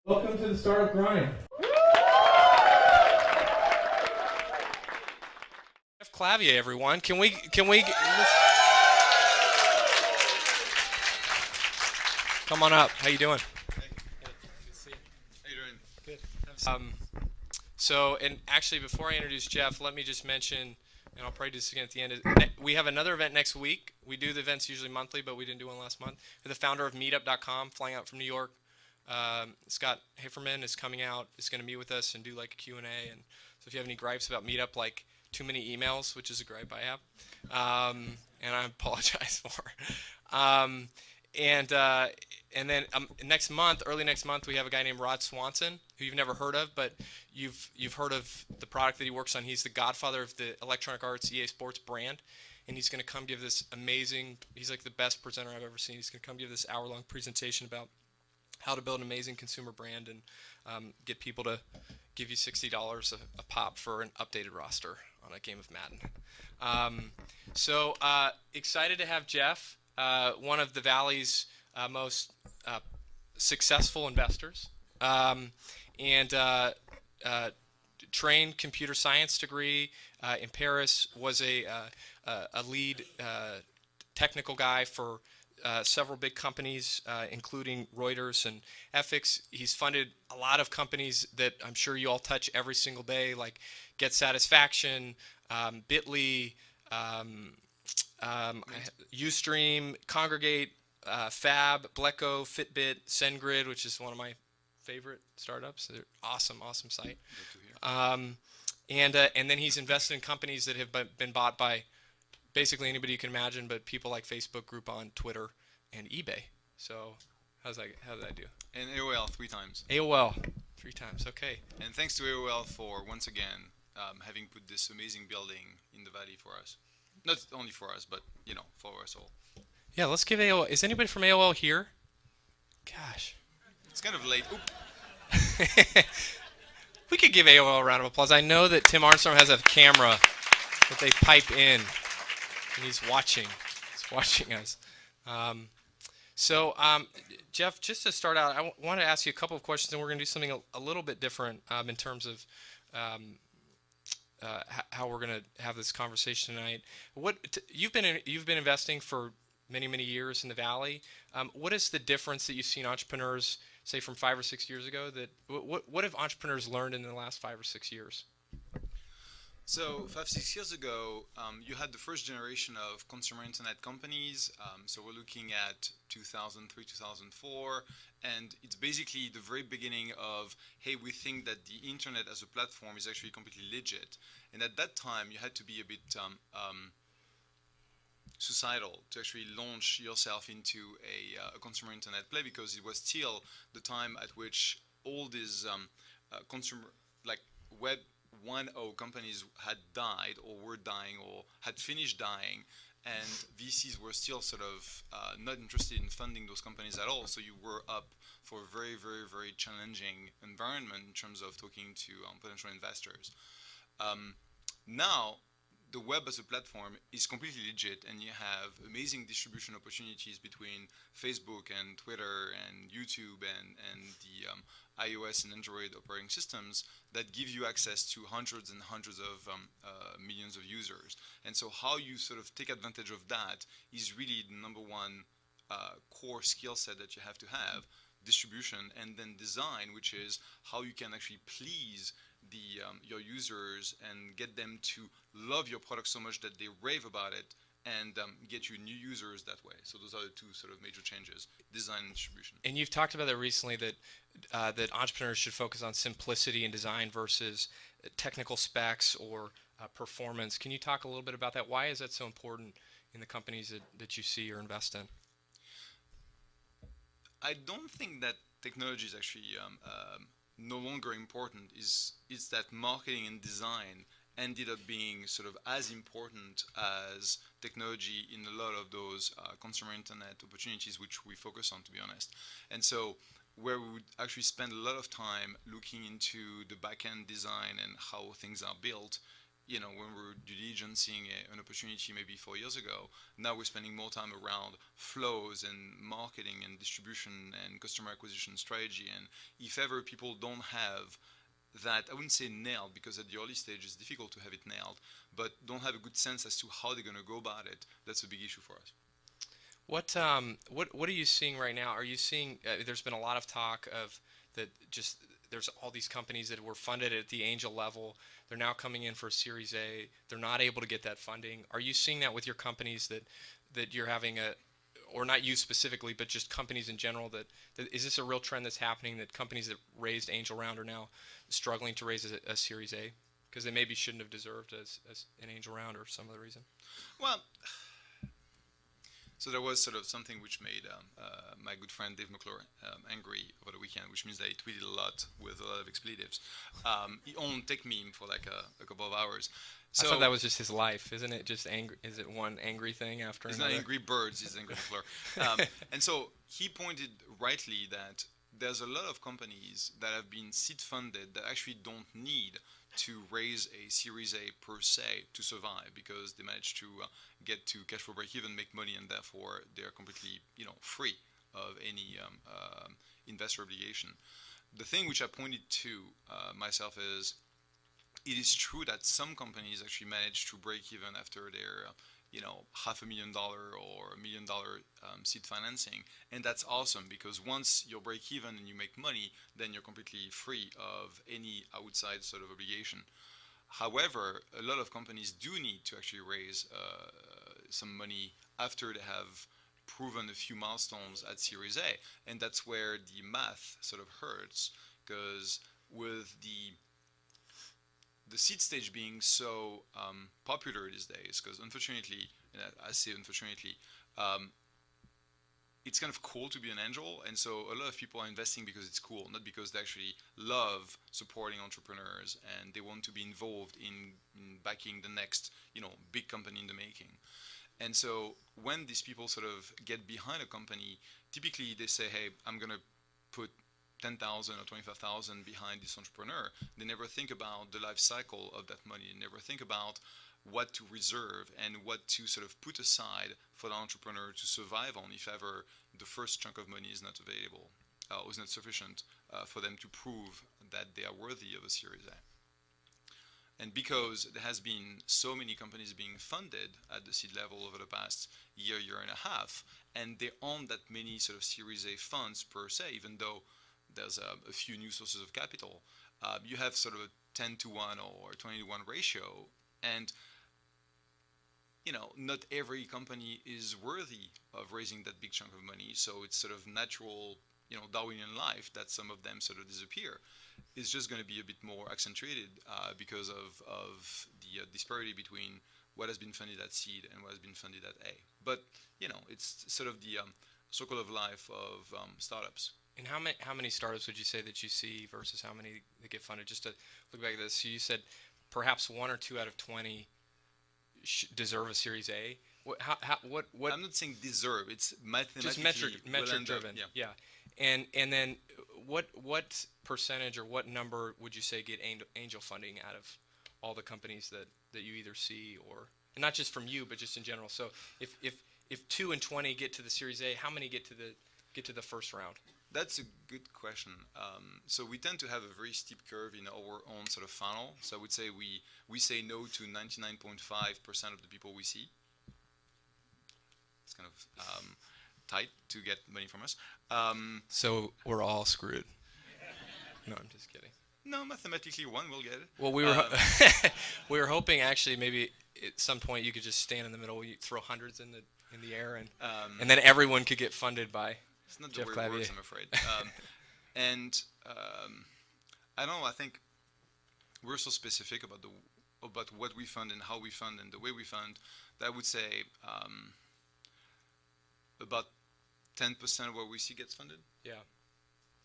Welcome to the Startup Grind. Clavier, everyone. Can we come on up? How you doing? Hey. Good to see you. How you doing? Good. So, and actually, before I introduce Jeff, let me just mention, and I'll probably do this again at the end. We have another event next week. We do the events usually monthly, but we didn't do one last month. The founder of Meetup.com, flying out from New York, Scott Haferman, is coming out. Is going to meet with us and do like a Q&A. And so, if you have any gripes about Meetup, like too many emails, which is a gripe I have, and I apologize for. And then next month, early next month, we have a guy named Rod Swanson, who you've never heard of, but you've heard of the product that he works on. He's the godfather of the Electronic Arts EA Sports brand, and he's going to come give this amazing. He's like the best presenter I've ever seen. He's going to come give this hour-long presentation about how to build an amazing consumer brand and get people to give you $60 a pop for an updated roster on a game of Madden. So excited to have Jeff. One of the Valley's most successful investors, and trained computer science degree in Paris, was a lead technical guy for several big companies, including Reuters and Ethics. He's funded a lot of companies that I'm sure you all touch every single day, like Get Satisfaction, Bitly, Ustream, Congregate, Fab, Bleco, Fitbit, SendGrid, which is one of my favorite startups. They're awesome site. And then he's invested in companies that have been bought by basically anybody you can imagine, but people like Facebook, Groupon, Twitter, and eBay. So how did I do? And AOL 3 times. AOL 3 times. Okay. And thanks to AOL for once again having put this amazing building in the valley for us. Not only for us, but for us all. Yeah, let's give AOL. Is anybody from AOL here? Gosh. It's kind of late. Oop. We could give AOL a round of applause. I know that Tim Armstrong has a camera that they pipe in, and he's watching. He's watching us. Jeff, just to start out, I want to ask you a couple of questions, and we're going to do something a little bit different in terms of how we're going to have this conversation tonight. You've been investing for many years in the Valley. What is the difference that you've seen entrepreneurs, say, from 5 or 6 years ago? What have entrepreneurs learned in the last 5 or 6 years? So 5-6 years ago, you had the first generation of consumer internet companies. So we're looking at 2003, 2004, and it's basically the very beginning of, hey, we think that the internet as a platform is actually completely legit. And at that time, you had to be a bit suicidal to actually launch yourself into a consumer internet play, because it was still the time at which all these consumer, like web 1.0 companies had died or were dying or had finished dying, and VCs were still sort of not interested in funding those companies at all. So you were up for a very challenging environment in terms of talking to potential investors. Now, the web as a platform is completely legit, and you have amazing distribution opportunities between Facebook and Twitter and YouTube and the iOS and Android operating systems that give you access to hundreds and hundreds of millions of users. And so how you sort of take advantage of that is really the number one core skill set that you have to have: distribution, and then design, which is how you can actually please your users and get them to love your product so much that they rave about it, and get you new users that way. So those are the two sort of major changes: design and distribution. And you've talked about that recently, that that entrepreneurs should focus on simplicity in design versus technical specs or performance. Can you talk a little bit about that? Why is that so important in the companies that you see or invest in? I don't think that technology is actually no longer important. Is that marketing and design ended up being sort of as important as technology in a lot of those consumer internet opportunities which we focus on, to be honest. And so where we would actually spend a lot of time looking into the back-end design and how things are built, when we were due diligencing an opportunity maybe 4 years ago, now we're spending more time around flows and marketing and distribution and customer acquisition strategy. And if ever people don't have that, I wouldn't say nailed, because at the early stage it's difficult to have it nailed, but don't have a good sense as to how they're going to go about it, that's a big issue for us. What are you seeing right now? Are you seeing there's been a lot of talk of that just there's all these companies that were funded at the angel level. They're now coming in for a Series A. They're not able to get that funding. Are you seeing that with your companies that you're having or not you specifically, but just companies in general, that is this a real trend that's happening, that companies that raised angel round are now struggling to raise a Series A because they maybe shouldn't have deserved as an angel round or some other reason? Well, so there was sort of something which made my good friend Dave McClure angry over the weekend, which means that he tweeted a lot with a lot of expletives. He owned Tech Meme for like a couple of hours. So I thought that was just his life, isn't it? Just angry. Is it one angry thing after it's another? not Angry Birds, it's Angry McClure. And so he pointed rightly that there's a lot of companies that have been seed funded that actually don't need to raise a Series A per se to survive, because they manage to get to cash flow break even, make money, and therefore they're completely free of any investor obligation. The thing which I pointed to myself is, it is true that some companies actually manage to break even after their $500,000 or $1 million seed financing, and that's awesome, because once you break even and you make money, then you're completely free of any outside sort of obligation. However, a lot of companies do need to actually raise some money after they have proven a few milestones at Series A, and that's where the math sort of hurts, because with the seed stage being so popular these days, because unfortunately, and I say unfortunately, it's kind of cool to be an angel, and so a lot of people are investing because it's cool, not because they actually love supporting entrepreneurs and they want to be involved in backing the next big company in the making. And so when these people sort of get behind a company, typically they say, hey, I'm going to put 10,000 or 25,000 behind this entrepreneur. They never think about the life cycle of that money. They never think about what to reserve and what to sort of put aside for the entrepreneur to survive on if ever the first chunk of money is not available or is not sufficient for them to prove that they are worthy of a Series A. And because there has been so many companies being funded at the seed level over the past year and a half, and there aren't that many sort of Series A funds per se, even though there's a few new sources of capital, you have sort of a 10 to 1 or 20 to 1 ratio, and not every company is worthy of raising that big chunk of money, so it's sort of natural, Darwinian life that some of them sort of disappear. It's just going to be a bit more accentuated because of the disparity between what has been funded at seed and what has been funded at A. But, it's sort of the circle of life of startups. And how many startups would you say that you see versus how many that get funded? Just to look back at this, so you said perhaps 1 or 2 out of 20 deserve a Series A. What? I'm not saying deserve. It's mathematically just metric driven. Yeah. And then what percentage or what number would you say get angel funding out of all the companies that you either see, or and not just from you but just in general? So if 2 and 20 get to the Series A, how many get to the first round? That's a good question. So we tend to have a very steep curve in our own sort of funnel. So I would say we say no to 99.5% of the people we see. It's kind of tight to get money from us. So we're all screwed. No, I'm just kidding. No, mathematically one will get it. Well, we were hoping actually maybe at some point you could just stand in the middle, you throw hundreds in the air, and then everyone could get funded by. It's not Jeff the way Clavier. it works, I'm afraid. I don't know. I think we're so specific about what we fund and how we fund and the way we fund that I would say about 10% of what we see gets funded. Yeah.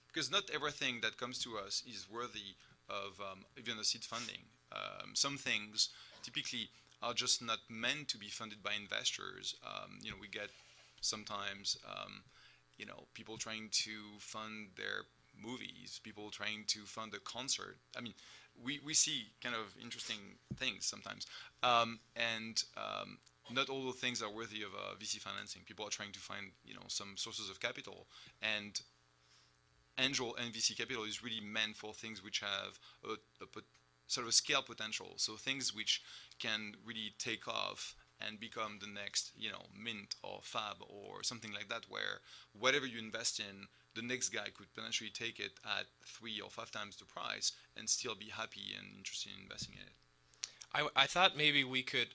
Because not everything that comes to us is worthy of even a seed funding. Some things typically are just not meant to be funded by investors. We get sometimes people trying to fund their movies, people trying to fund a concert. I mean, we see kind of interesting things sometimes, and not all the things are worthy of VC financing. People are trying to find some sources of capital, and angel and VC capital is really meant for things which have sort of a scale potential. So things which can really take off and become the next, Mint or Fab or something like that, where whatever you invest in, the next guy could potentially take it at 3 or 5 times the price and still be happy and interested in investing in it. I thought maybe we could,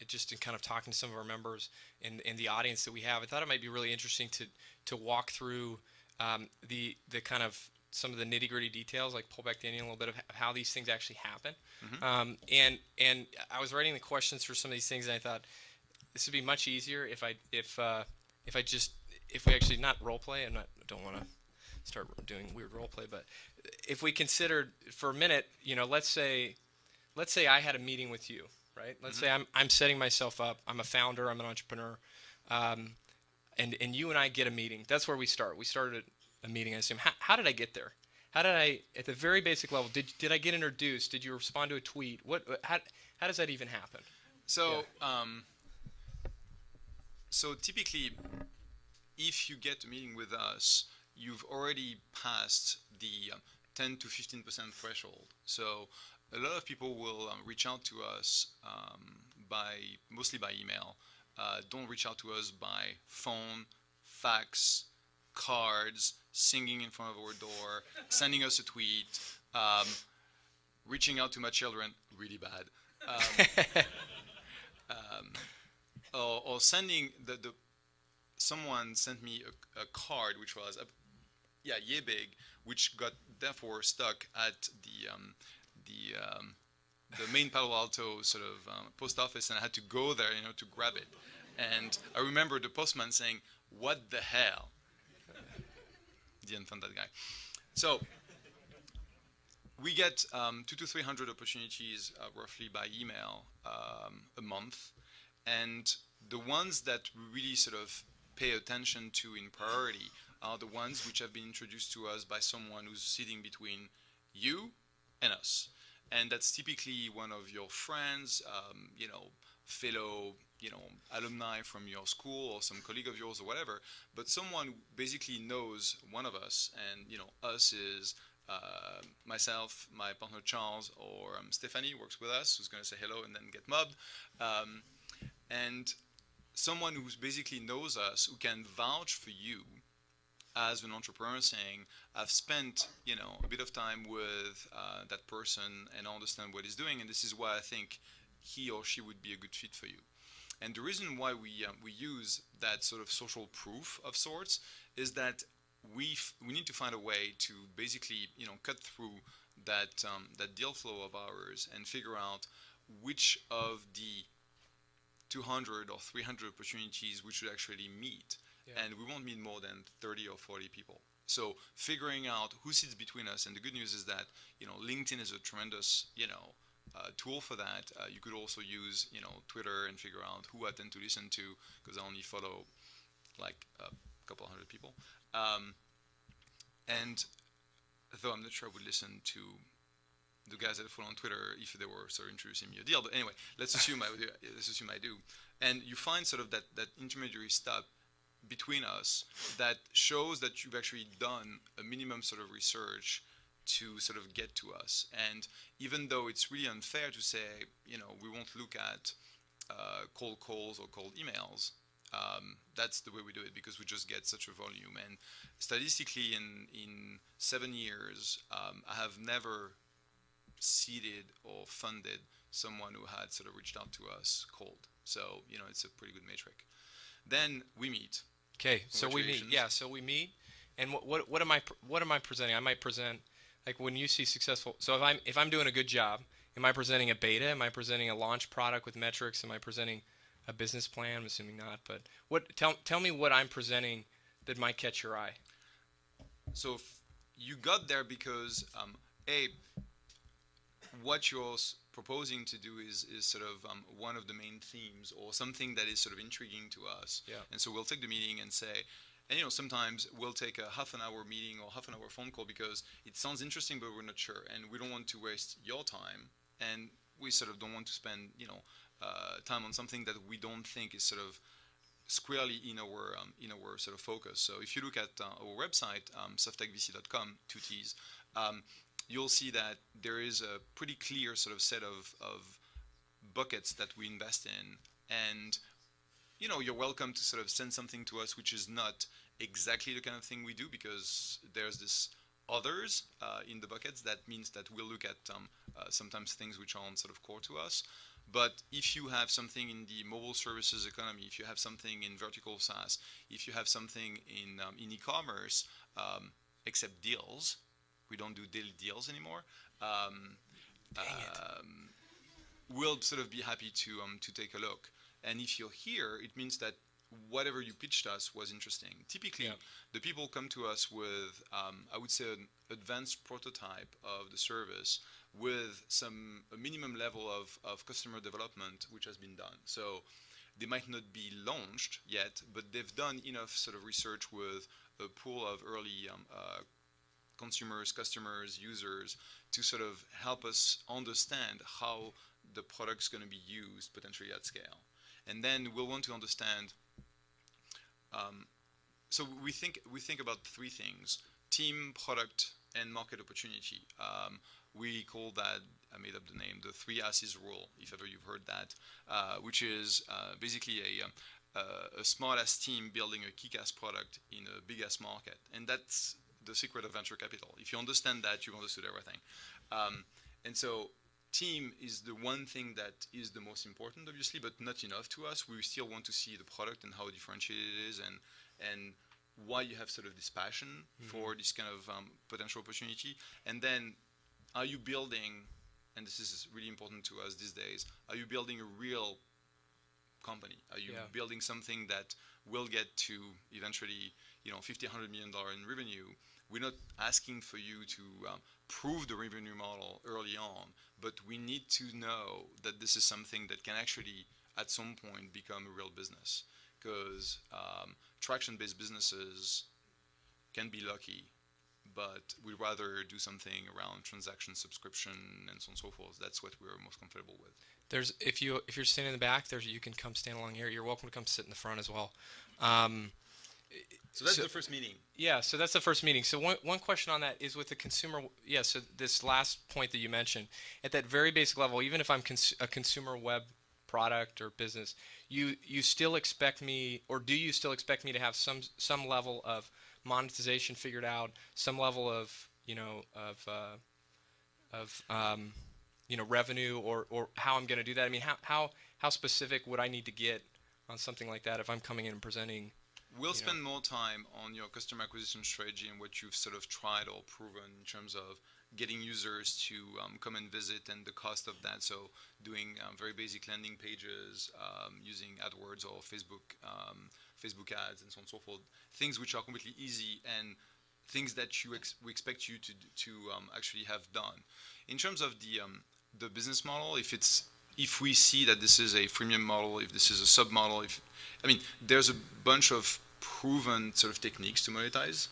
just in kind of talking to some of our members in the audience that we have, I thought it might be really interesting to walk through the kind of some of the nitty gritty details, like pull back the onion a little bit of how these things actually happen. Mm-hmm. And I was writing the questions for some of these things, and I thought this would be much easier if we actually not role play. Don't want to start doing weird role play, but if we considered for a minute, let's say I had a meeting with you, right? Let's say I'm setting myself up. I'm a founder. I'm an entrepreneur, and you and I get a meeting. That's where we start. We started a meeting. I assume. How did I get there? How did I, at the very basic level, did I get introduced? Did you respond to a tweet? How does that even happen? So so typically, if you get a meeting with us, you've already passed the 10 to 15% threshold. So a lot of people will reach out to us mostly by email. Don't reach out to us by phone, fax, cards, singing in front of our door, sending us a tweet, reaching out to my children, really bad, or sending someone sent me a card which was yay big, which got therefore stuck at the main Palo Alto sort of post office, and I had to go there, to grab it. And I remember the postman saying, "What the hell?" Didn't find that guy. So we get 200 to 300 opportunities roughly by email a month, and the ones that we really sort of pay attention to in priority are the ones which have been introduced to us by someone who's sitting between you and us. And that's typically one of your friends, fellow, alumni from your school or some colleague of yours or whatever, but someone who basically knows one of us, and, us is myself, my partner Charles, or Stephanie works with us, who's going to say hello and then get mobbed, and someone who basically knows us, who can vouch for you as an entrepreneur, saying, I've spent, a bit of time with that person and I understand what he's doing, and this is why I think he or she would be a good fit for you. And the reason why we use that sort of social proof of sorts is that we need to find a way to basically, cut through that deal flow of ours and figure out which of the 200 or 300 opportunities we should actually meet. Yeah. And we won't meet more than 30 or 40 people. So figuring out who sits between us, and the good news is that LinkedIn is a tremendous tool for that. You could also use Twitter and figure out who I tend to listen to, because I only follow like a couple hundred people. And though I'm not sure I would listen to the guys that I follow on Twitter if they were sort of introducing me a deal. But anyway, let's assume I do. And you find sort of that intermediary step between us that shows that you've actually done a minimum sort of research to sort of get to us. And even though it's really unfair to say, we won't look at cold calls or cold emails, that's the way we do it, because we just get such a volume. And statistically, in 7 years, I have never seeded or funded someone who had sort of reached out to us cold. So, it's a pretty good metric. Then we meet. Okay, so we meet. Yeah, so we meet. And what am I presenting? I might present, like, when you see successful. So if I'm doing a good job, am I presenting a beta? Am I presenting a launch product with metrics? Am I presenting a business plan? I'm assuming not. But tell me what I'm presenting that might catch your eye. So you got there because what you're proposing to do is sort of one of the main themes, or something that is sort of intriguing to us. Yeah. And so we'll take the meeting and say, And sometimes we'll take a half an hour meeting or half an hour phone call because it sounds interesting, but we're not sure, and we don't want to waste your time, and we sort of don't want to spend time on something that we don't think is sort of squarely in our sort of focus. So if you look at our website, softtechvc.com, two T's, you'll see that there is a pretty clear sort of set of buckets that we invest in, and you're welcome to sort of send something to us which is not exactly the kind of thing we do, because there's this others in the buckets. That means that we'll look at sometimes things which aren't sort of core to us. But if you have something in the mobile services economy, if you have something in vertical SaaS, if you have something in e-commerce, except deals, we don't do daily deals anymore. We'll sort of be happy to take a look. And if you're here, it means that whatever you pitched us was interesting. Typically, the people come to us with, I would say, an advanced prototype of the service with a minimum level of customer development which has been done. So they might not be launched yet, but they've done enough sort of research with a pool of early consumers, customers, users to sort of help us understand how the product's going to be used potentially at scale. And then we'll want to understand. So we think about three things: team, product, and market opportunity. We call that, I made up the name, the 3 S's rule, if ever you've heard that, which is basically a smart-ass team building a kick-ass product in a big-ass market. And that's the secret of venture capital. If you understand that, you've understood everything. And so team is the one thing that is the most important, obviously, but not enough to us. We still want to see the product and how differentiated it is, and why you have sort of this passion for this kind of potential opportunity. And then, are you building, and this is really important to us these days, are you building a real company? Are you building something that will get to eventually, $50, $100 million in revenue? We're not asking for you to prove the revenue model early on, but we need to know that this is something that can actually, at some point, become a real business. Because traction-based businesses can be lucky, but we'd rather do something around transaction, subscription, and so on and so forth. That's what we're most comfortable with. If you're standing in the back, you can come stand along here. You're welcome to come sit in the front as well. So that's the first meeting. Yeah, so that's the first meeting. So one question on that is with the consumer. Yeah, so this last point that you mentioned, at that very basic level, even if I'm a consumer web product or business, you still expect me, or do you still expect me to have some level of monetization figured out, some level of revenue, or how I'm going to do that? I mean, how specific would I need to get on something like that if I'm coming in and presenting? We'll spend more time on your customer acquisition strategy and what you've sort of tried or proven in terms of getting users to come and visit and the cost of that. So doing very basic landing pages, using AdWords or Facebook ads and so on and so forth. Things which are completely easy and things that we expect you to actually have done. In terms of the business model, if we see that this is a freemium model, if this is a sub model, there's a bunch of proven sort of techniques to monetize.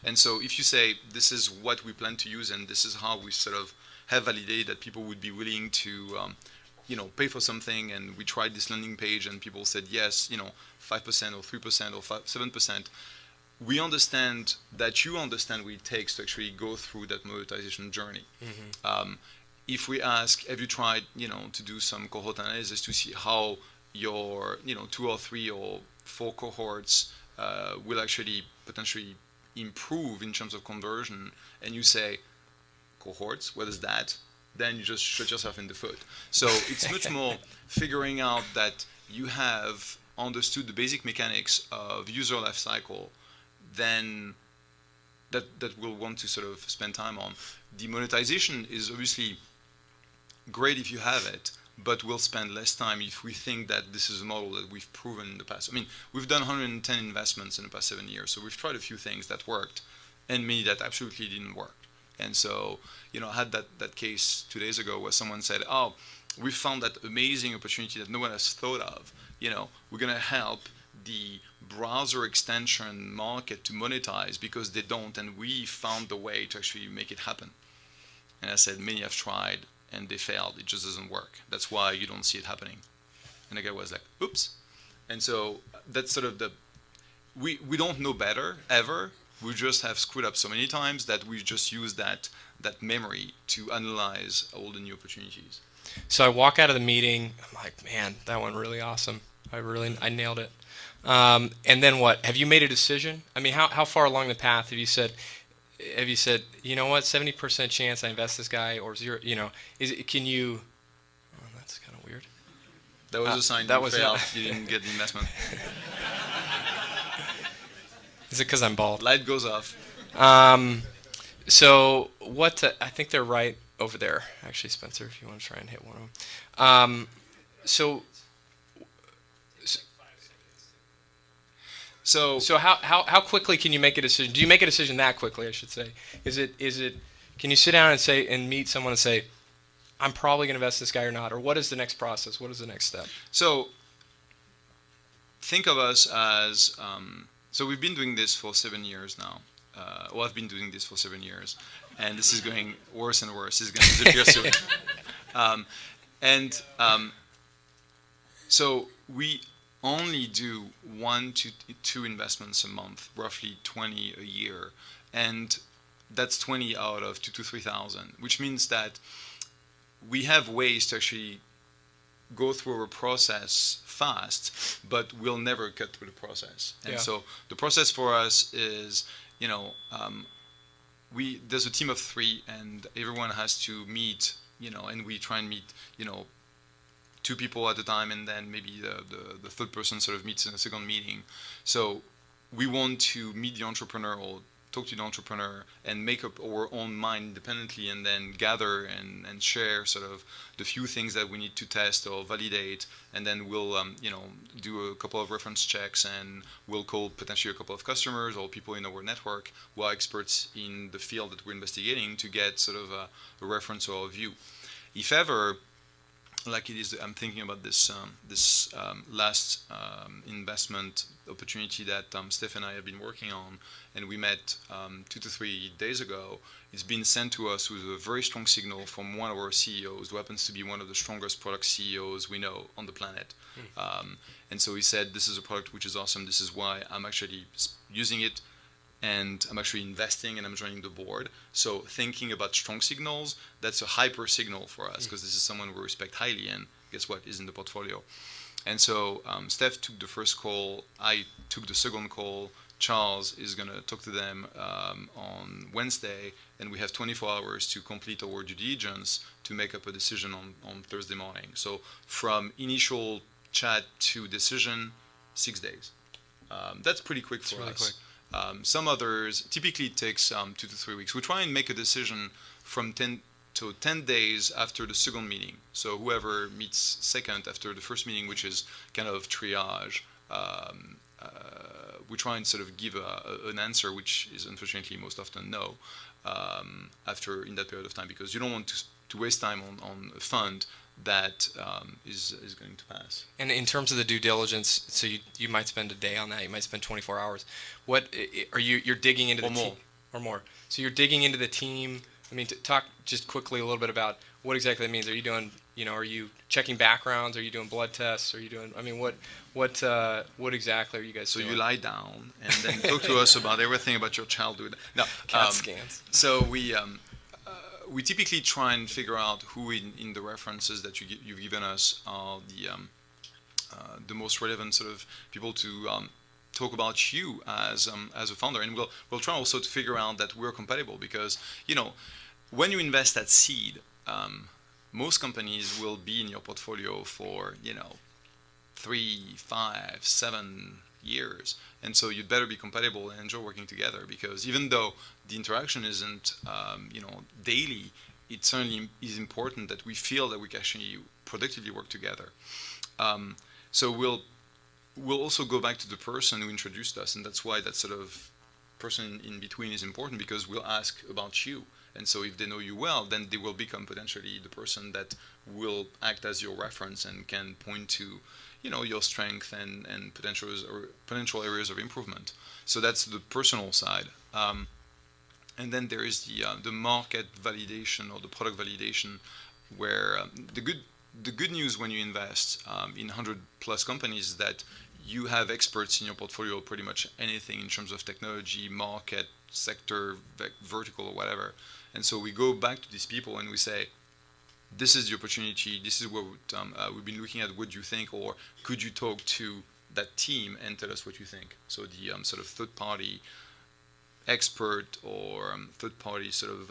And so if you say this is what we plan to use and this is how we sort of have validated that people would be willing to pay for something, and we tried this landing page and people said yes, 5% or 3% or 7%, we understand that you understand what it takes to actually go through that monetization journey. If we ask, have you tried, to do some cohort analysis to see how your, 2 or 3 or 4 cohorts will actually potentially improve in terms of conversion, and you say, cohorts, what is that? Then you just shoot yourself in the foot. So it's much more figuring out that you have understood the basic mechanics of user life cycle than that we'll want to sort of spend time on. The monetization is obviously great if you have it, but we'll spend less time if we think that this is a model that we've proven in the past. We've done 110 investments in the past 7 years, so we've tried a few things that worked and many that absolutely didn't work. And so, I had that case 2 days ago where someone said, oh, we found that amazing opportunity that no one has thought of. We're going to help the browser extension market to monetize because they don't, and we found the way to actually make it happen. And I said, many have tried and they failed. It just doesn't work. That's why you don't see it happening. And the guy was like, oops. And so that's sort of we don't know better ever. We just have screwed up so many times that we just use that memory to analyze all the new opportunities. So I walk out of the meeting. I'm like, man, that went really awesome. I nailed it. And then what? Have you made a decision? I mean, how far along the path have you said, you know what, 70% chance I invest this guy, or zero? You know, can you? Oh, that's kind of weird. That was a sign that you was failed. not- You didn't get the investment. Is it because I'm bald? Light goes off. So what? I think they're right over there, actually, Spencer. If you want to try and hit one of them. So how quickly can you make a decision? Do you make a decision that quickly? I should say. Is it? Can you sit down and meet someone and say, I'm probably going to invest this guy or not? Or what is the next process? What is the next step? So think of us as so we've been doing this for 7 years now. Well, I've been doing this for 7 years, and this is going worse and worse. It's going to disappear soon. So we only do 1 to 2 investments a month, roughly 20 a year, and that's 20 out of 2 to 3,000, which means that we have ways to actually go through a process fast, but we'll never cut through the process. And so the process for us is, there's a team of 3, and everyone has to meet, and we try and meet, 2 people at a time, and then maybe the third person sort of meets in a second meeting. So we want to meet the entrepreneur or talk to the entrepreneur and make up our own mind independently, and then gather and share sort of the few things that we need to test or validate, and then we'll do a couple of reference checks, and we'll call potentially a couple of customers or people in our network who are experts in the field that we're investigating to get sort of a reference or a view. If ever, like it is, I'm thinking about this last investment opportunity that Steph and I have been working on, and we met 2 to 3 days ago. It's been sent to us with a very strong signal from one of our CEOs, who happens to be one of the strongest product CEOs we know on the planet. And so he said, this is a product which is awesome. This is why I'm actually using it, and I'm actually investing, and I'm joining the board. So thinking about strong signals, that's a hyper signal for us, because this is someone we respect highly, and guess what, is in the portfolio. And so Steph took the first call, I took the second call, Charles is going to talk to them on Wednesday, and we have 24 hours to complete our due diligence to make up a decision on Thursday morning. So from initial chat to decision, 6 days. That's pretty quick for really us. Quick. Some others, typically it takes 2 to 3 weeks. We try and make a decision from 10 to 10 days after the second meeting. So whoever meets second after the first meeting, which is kind of triage, we try and sort of give an answer, which is unfortunately most often no, after in that period of time, because you don't want to waste time on a fund that is going to pass. And in terms of the due diligence, so you might spend a day on that. You might spend 24 hours. What are you're digging into Or the more. team or more? So you're digging into the team. I mean, talk just quickly a little bit about what exactly that means. Are you doing, are you checking backgrounds? Are you doing blood tests? Are you doing? I mean, what exactly are you guys So doing? you lie down and then talk to us about everything about your childhood. No, CAT scans. So we typically try and figure out who in the references that you've given us are the most relevant sort of people to talk about you as a founder, and we'll try also to figure out that we're compatible, because when you invest at seed, most companies will be in your portfolio for 3, 5, 7 years, and so you'd better be compatible and enjoy working together, because even though the interaction isn't daily, it certainly is important that we feel that we can actually productively work together. So we'll also go back to the person who introduced us, and that's why that sort of person in between is important, because we'll ask about you And so if they know you well, then they will become potentially the person that will act as your reference and can point to, your strength and potential areas of improvement. So that's the personal side. And then there is the market validation or the product validation, where the good news when you invest in 100 plus companies is that you have experts in your portfolio, pretty much anything in terms of technology, market, sector, vertical, or whatever. And so we go back to these people and we say, this is the opportunity, this is what we've been looking at, what do you think, or could you talk to that team and tell us what you think? So the sort of third party expert or third party sort of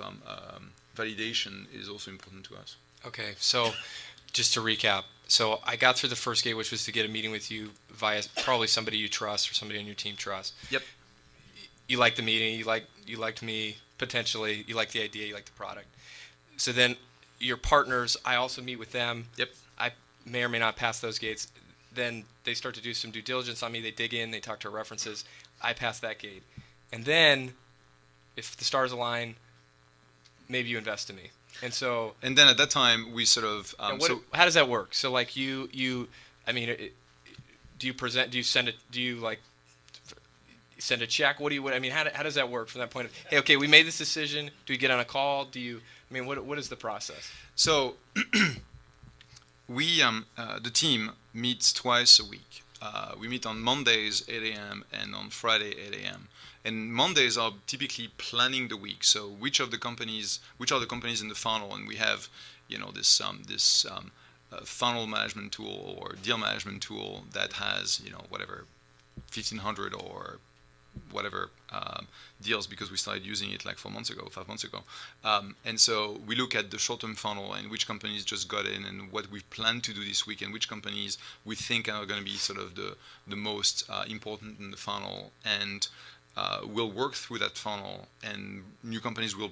validation is also important to us. Okay, so just to recap, so I got through the first gate, which was to get a meeting with you via probably somebody you trust or somebody on your team trusts. Yep. You liked the meeting, you liked me potentially, you liked the idea, you liked the product. So then your partners, I also meet with them. Yep. I may or may not pass those gates. Then they start to do some due diligence on me. They dig in, they talk to references. I pass that gate. And then if the stars align, maybe you invest in me. And so, and then at that time we sort of how does that work? So like I mean, do you send a check? I mean, how does that work from that point of, hey, okay, we made this decision. Do we get on a call? What is the process? So we the team meets twice a week. We meet on Mondays 8 a.m. and on Friday 8 a.m. And Mondays are typically planning the week. So which are the companies in the funnel, and we have, this funnel management tool or deal management tool that has, whatever, 1,500 or whatever deals, because we started using it like 5 months ago. And so we look at the short-term funnel and which companies just got in and what we plan to do this week and which companies we think are going to be sort of the most important in the funnel. And we'll work through that funnel, and new companies will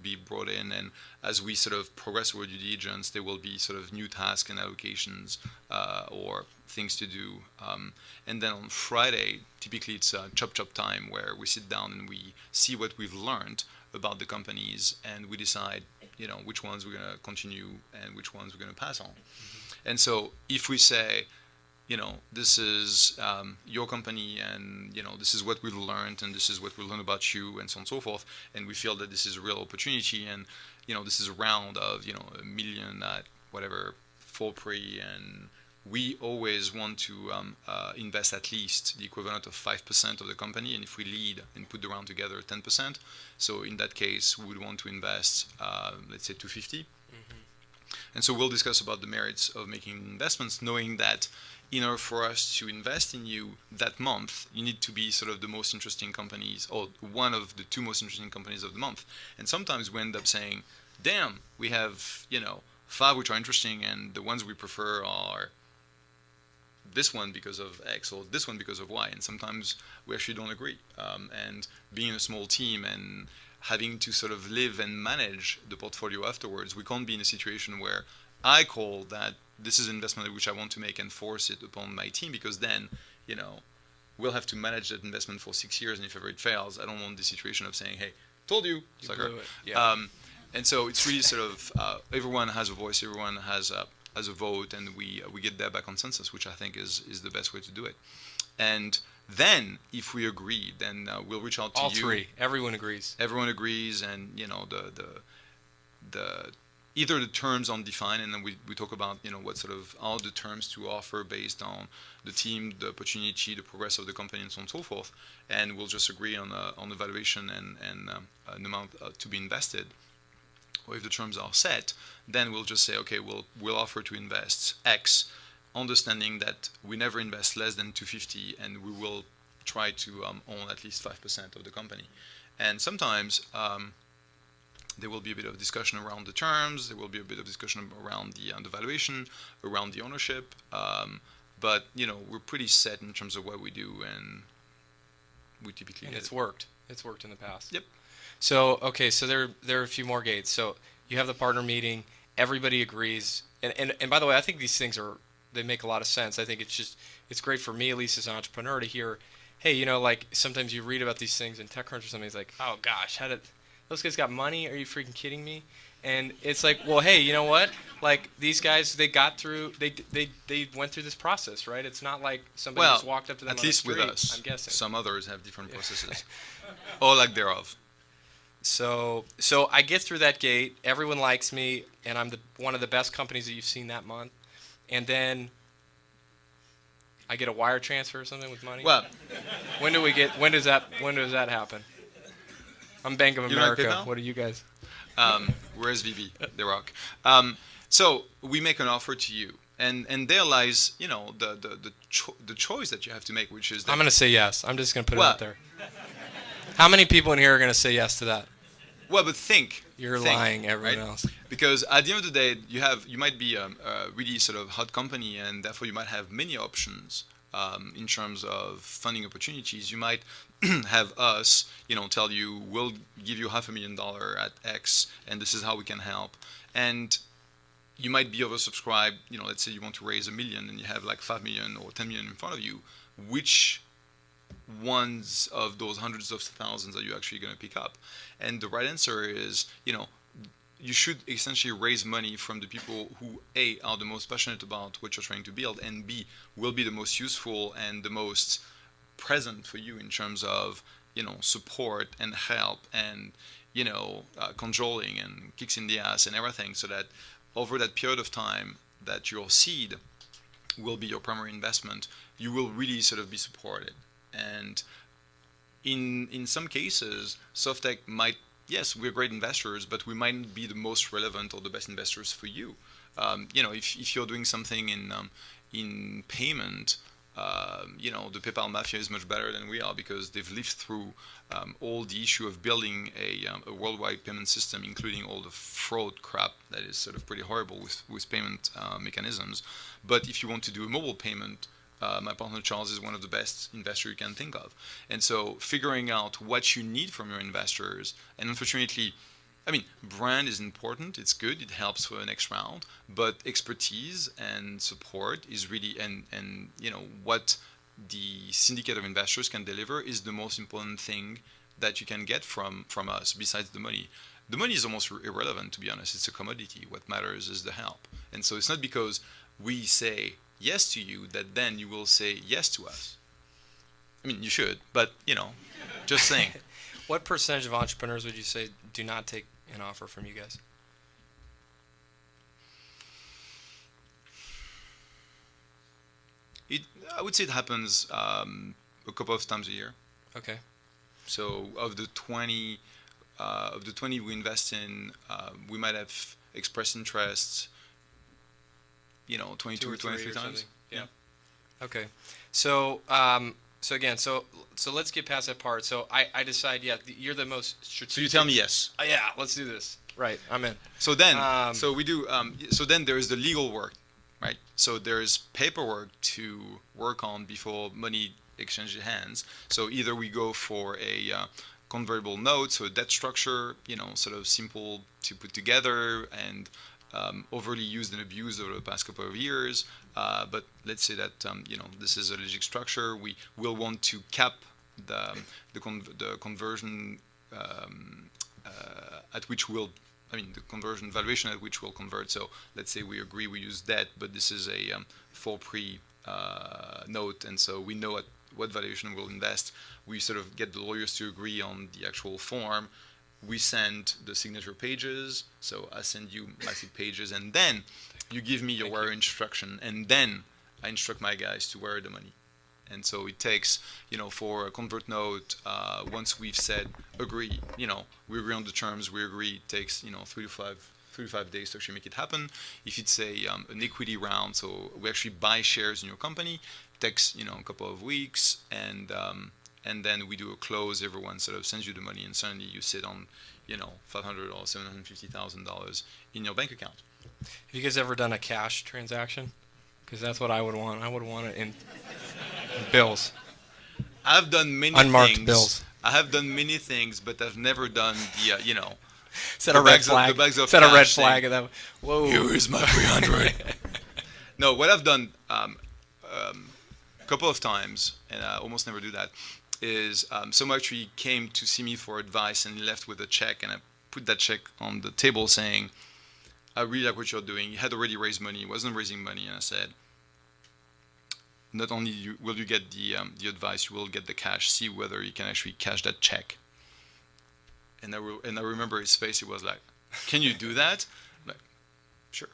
be brought in. And as we sort of progress with due diligence, there will be sort of new tasks and allocations or things to do. And then on Friday, typically it's chop time, where we sit down and we see what we've learned about the companies, and we decide, which ones we're going to continue and which ones we're going to pass on. Mm-hmm. And so if we say, this is your company, and this is what we've learned, and this is what we learned about you, and so on and so forth, and we feel that this is a real opportunity, and this is a round of $1 million at whatever for pre, and we always want to invest at least the equivalent of 5% of the company, and if we lead and put the round together, 10%. So in that case, we would want to invest, let's say, 250. Mm-hmm. And so we'll discuss about the merits of making investments, knowing that in order for us to invest in you that month, you need to be sort of the most interesting companies, or one of the two most interesting companies of the month. And sometimes we end up saying, damn, we have, 5 which are interesting, and the ones we prefer are this one because of X or this one because of Y. And sometimes we actually don't agree. And being a small team and having to sort of live and manage the portfolio afterwards, we can't be in a situation where I call that this is an investment which I want to make and force it upon my team, because then, we'll have to manage that investment for 6 years, and if ever it fails, I don't want the situation of saying, hey, told you, sucker. Blew it. Yeah. And so it's really sort of everyone has a voice, everyone has a vote, and we get there by consensus, which I think is the best way to do it. And then if we agree, then we'll reach out to all you. three. Everyone agrees. Everyone agrees, and the either the terms undefined, and then we talk about what sort of are the terms to offer based on the team, the opportunity, the progress of the company, and so on and so forth, and we'll just agree on the valuation and an amount to be invested. Or if the terms are set, then we'll just say, okay, we'll offer to invest X, understanding that we never invest less than 250, and we will try to own at least 5% of the company. And sometimes there will be a bit of discussion around the terms. There will be a bit of discussion around the valuation, around the ownership. But we're pretty set in terms of what we do, and we typically. And it's worked. It's worked in the past. Yep. So okay, so there are a few more gates. So you have the partner meeting. Everybody agrees. And by the way, I think these things they make a lot of sense. I think it's great for me, at least as an entrepreneur, to hear, hey, like sometimes you read about these things in TechCrunch or something. It's like, oh gosh, those guys got money. Are you freaking kidding me? And it's like, well, hey, you know what? Like these guys, they got through. They went through this process, right? It's not like somebody Well, just walked up to them at on the least with street, us. I'm guessing. Some others have different processes. Or lack thereof. So I get through that gate. Everyone likes me, and I'm one of the best companies that you've seen that month. And then I get a wire transfer or something with money. Well, When does that happen? I'm Bank of You don't like America. PayPal? What are you guys? we're SVB, they rock. So we make an offer to you, and there lies, the choice that you have to make, which is that I'm gonna say yes. I'm just gonna put it Well- out there. How many people in here are gonna say yes to that? well, but think You're think, lying, everyone right? else. Because at the end of the day, you might be a really sort of hot company, and therefore you might have many options in terms of funding opportunities. You might have us, tell you we'll give you $500,000 at X, and this is how we can help. And you might be oversubscribed. Let's say you want to raise $1 million, and you have like 5 million or 10 million in front of you. Which ones of those hundreds of thousands are you actually going to pick up? And the right answer is, you should essentially raise money from the people who A, are the most passionate about what you're trying to build, and B, will be the most useful and the most present for you in terms of, support and help and, cajoling and kicks in the ass and everything, so that over that period of time that your seed will be your primary investment, you will really sort of be supported. And in some cases, SoftTech might, yes, we're great investors, but we might not be the most relevant or the best investors for you. If you're doing something in payment, the PayPal mafia is much better than we are, because they've lived through all the issue of building a worldwide payment system, including all the fraud crap that is sort of pretty horrible with payment mechanisms. But if you want to do a mobile payment, my partner Charles is one of the best investors you can think of. And so figuring out what you need from your investors, and unfortunately, brand is important, it's good, it helps for the next round, but expertise and support is really, and what the syndicate of investors can deliver is the most important thing that you can get from us, besides the money. The money is almost irrelevant, to be honest. It's a commodity. What matters is the help. And so it's not because we say yes to you that then you will say yes to us. You should, but just saying. What percentage of entrepreneurs would you say do not take an offer from you guys? I would say it happens a couple of times a year. Okay. So of the 20 we invest in, we might have expressed interest, 22 or 23 times. Yeah. Okay. So again, so let's get past that part. So I decide, you're the most strategic. So you tell me yes. Yeah, let's do this. Right, I'm in. So then, we do. So then there is the legal work, right? So there is paperwork to work on before money exchanges hands. So either we go for a convertible note, so a debt structure, sort of simple to put together and overly used and abused over the past couple of years. But let's say that this is a legit structure. We will want to cap the conversion at which the conversion valuation at which we'll convert. So let's say we agree we use debt, but this is a for pre note, and so we know at what valuation we'll invest. We sort of get the lawyers to agree on the actual form. We send the signature pages, so I send you massive pages, and then you give me your wire instruction, and then I instruct my guys to wire the money. And so it takes, for a convert note, once we've said agree, we agree on the terms, we agree, it takes 3 to 5 days to actually make it happen. If it's an equity round, so we actually buy shares in your company, it takes a couple of weeks, and then we do a close. Everyone sort of sends you the money, and suddenly you sit on $500 or $750,000 in your bank account. Have you guys ever done a cash transaction? Because that's what I would want. I would want it in bills. I've done many Unmarked things. bills. I have done many things, but I've never done the Set the a red bags of- flag. the bags of Set a red cash flag thing. at that. Whoa. Here is my 300. No, what I've done a couple of times, and I almost never do that, is someone actually came to see me for advice and he left with a check, and I put that check on the table saying, I really like what you're doing. You had already raised money, wasn't raising money, and I said, not only will you get the advice, you will get the cash. See whether you can actually cash that check. And I remember his face. He was like, "Can you do that?" I'm like, sure.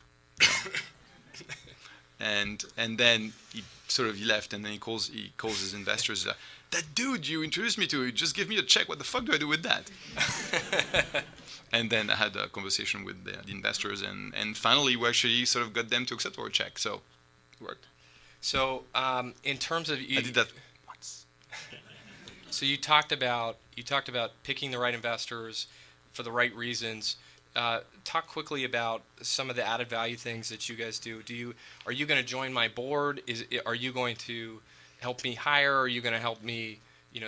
and then he left, and then he calls his investors. He's like, that dude you introduced me to, just give me a check. What the fuck do I do with that? And then I had a conversation with the investors, and finally we actually sort of got them to accept our check. So it worked. So in terms of I did that once. So you talked about picking the right investors for the right reasons. Talk quickly about some of the added value things that you guys do. Are you going to join my board? Are you going to help me hire? Are you going to help me,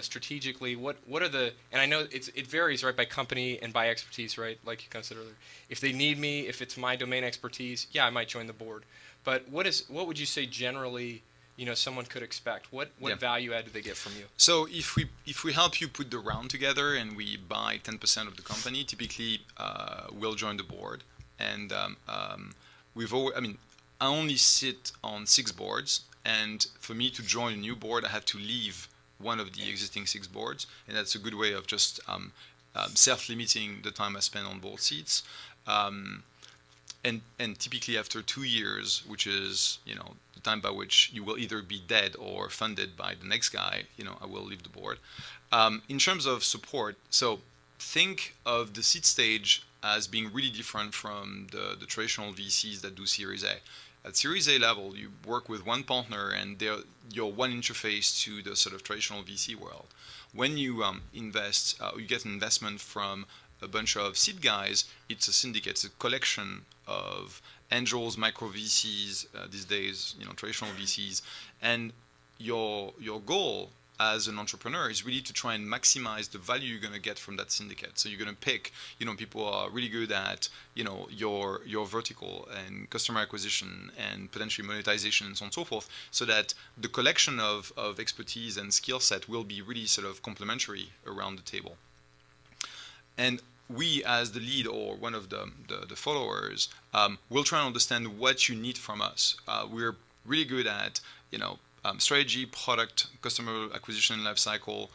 strategically? What are the? And I know it varies, right, by company and by expertise, right? Like you kind of said earlier. If they need me, if it's my domain expertise, yeah, I might join the board. But what would you say generally? Someone could expect. What value add do they get from you? So if we help you put the round together and we buy 10% of the company, typically we'll join the board. And I only sit on 6 boards, and for me to join a new board, I have to leave one of the existing 6 boards, and that's a good way of just self-limiting the time I spend on board seats. And typically after 2 years, which is the time by which you will either be dead or funded by the next guy, I will leave the board. In terms of support, so think of the seed stage as being really different from the traditional VCs that do Series A. At Series A level, you work with one partner, and you're one interface to the sort of traditional VC world. When you invest, you get an investment from a bunch of seed guys. It's a syndicate, it's a collection of angels, micro VCs, these days, traditional VCs, and your goal as an entrepreneur is really to try and maximize the value you're going to get from that syndicate. So you're going to pick, people who are really good at, your vertical and customer acquisition and potentially monetization and so on and so forth, so that the collection of expertise and skill set will be really sort of complementary around the table. And we, as the lead or one of the followers, will try and understand what you need from us. We're really good at, strategy, product, customer acquisition lifecycle.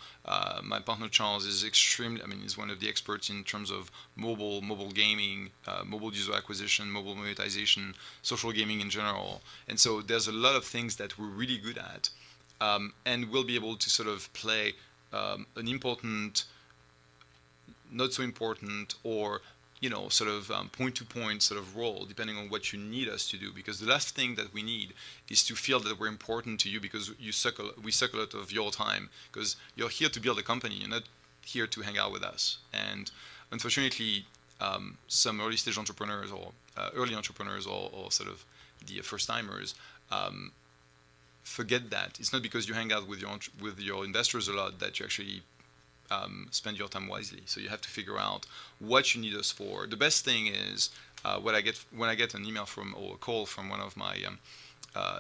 My partner Charles is he's one of the experts in terms of mobile gaming, mobile user acquisition, mobile monetization, social gaming in general. And so there's a lot of things that we're really good at, and we'll be able to sort of play an important, not so important, or sort of point-to-point sort of role, depending on what you need us to do. Because the last thing that we need is to feel that we're important to you because we suck a lot of your time. Because you're here to build a company, you're not here to hang out with us. And unfortunately, some early-stage entrepreneurs or early entrepreneurs or sort of the first-timers forget that. It's not because you hang out with your investors a lot that you actually spend your time wisely. So you have to figure out what you need us for. The best thing is when I get an email or a call from one of my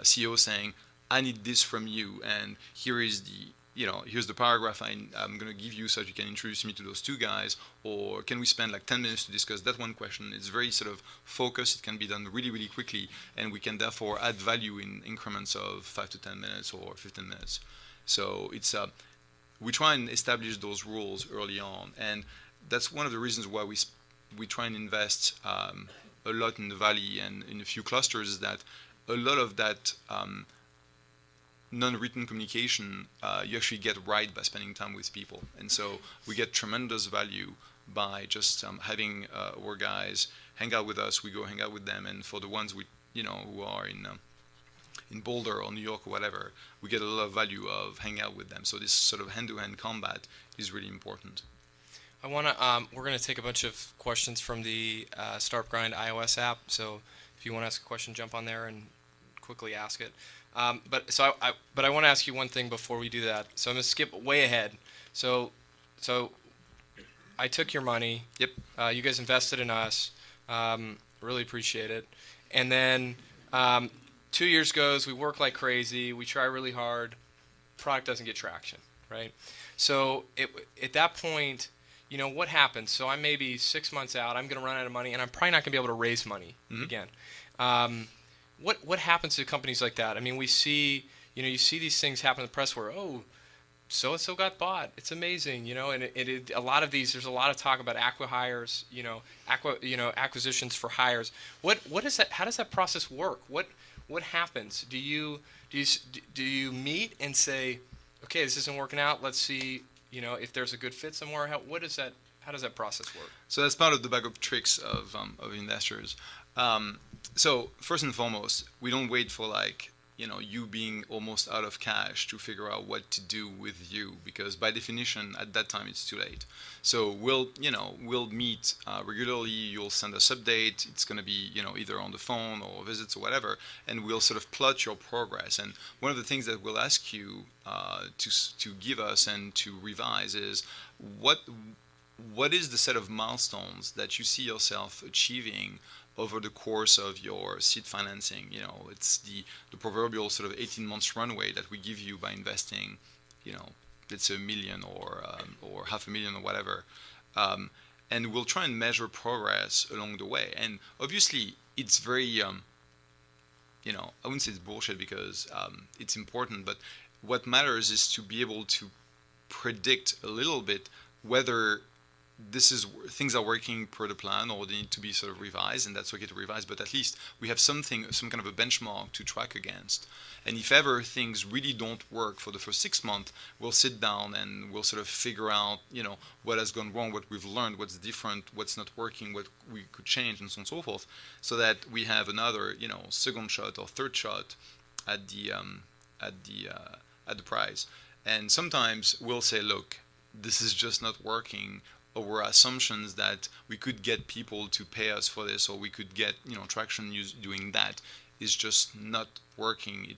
CEOs saying, I need this from you, and here's the paragraph I'm going to give you so that you can introduce me to those 2 guys, or can we spend like 10 minutes to discuss that one question? It's very sort of focused. It can be done really, really quickly, and we can therefore add value in increments of 5 to 10 minutes or 15 minutes. So it's we try and establish those rules early on, and that's one of the reasons why we try and invest a lot in the Valley and in a few clusters, is that a lot of that non-written communication you actually get right by spending time with people. And so we get tremendous value by just having our guys hang out with us. We go hang out with them, and for the ones who are in Boulder or New York or whatever, we get a lot of value of hanging out with them. So this sort of hand-to-hand combat is really important. We're going to take a bunch of questions from the Startup Grind iOS app. So if you want to ask a question, jump on there and quickly ask it. But I want to ask you one thing before we do that. So I'm going to skip way ahead. So I took your money. Yep. You guys invested in us. Really appreciate it. And then 2 years goes, we work like crazy, we try really hard, product doesn't get traction, right? So at that point, what happens? So I'm maybe 6 months out. I'm going to run out of money, and I'm probably not going to be able to raise money again. What happens to companies like that? I mean, we see, you see these things happen in the press where, oh, so and so got bought. It's amazing, and a lot of these. There's a lot of talk about acqui-hires, acquisitions for hires. What is that? How does that process work? What happens? Do you meet and say, okay, this isn't working out. Let's see, if there's a good fit somewhere. How does that process work? So that's part of the bag of tricks of investors. So first and foremost, we don't wait for you being almost out of cash to figure out what to do with you, because by definition at that time it's too late. So we'll meet regularly. You'll send us update. It's going to be either on the phone or visits or whatever, and we'll sort of plot your progress. And one of the things that we'll ask you to give us and to revise is what is the set of milestones that you see yourself achieving over the course of your seed financing. It's the proverbial sort of 18 months runway that we give you by investing, let's say $1 million or $500,000 or whatever. And we'll try and measure progress along the way. And obviously, it's very, I wouldn't say it's bullshit because it's important, but what matters is to be able to predict a little bit whether things are working per the plan or they need to be sort of revised, and that's okay to revise, but at least we have some kind of a benchmark to track against. And if ever things really don't work for the first 6 months, we'll sit down and we'll sort of figure out, what has gone wrong, what we've learned, what's different, what's not working, what we could change, and so on and so forth, so that we have another, second shot or third shot at the prize. And sometimes we'll say, look, this is just not working, or assumptions that we could get people to pay us for this, or we could get traction doing that, is just not working.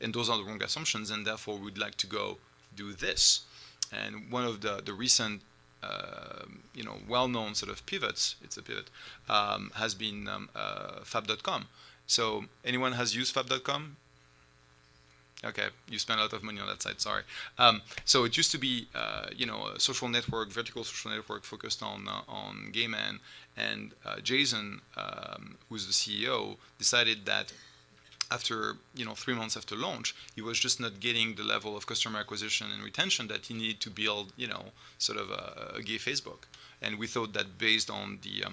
And those are the wrong assumptions, and therefore we'd like to go do this. And one of the recent well-known sort of pivots, it's a pivot, has been fab.com. So anyone has used fab.com? Okay, you spent a lot of money on that site. Sorry. So it used to be, a social network, vertical social network focused on gay men. And Jason, who's the CEO, decided that after 3 months after launch, he was just not getting the level of customer acquisition and retention that he needed to build, sort of a gay Facebook. And we thought that based on the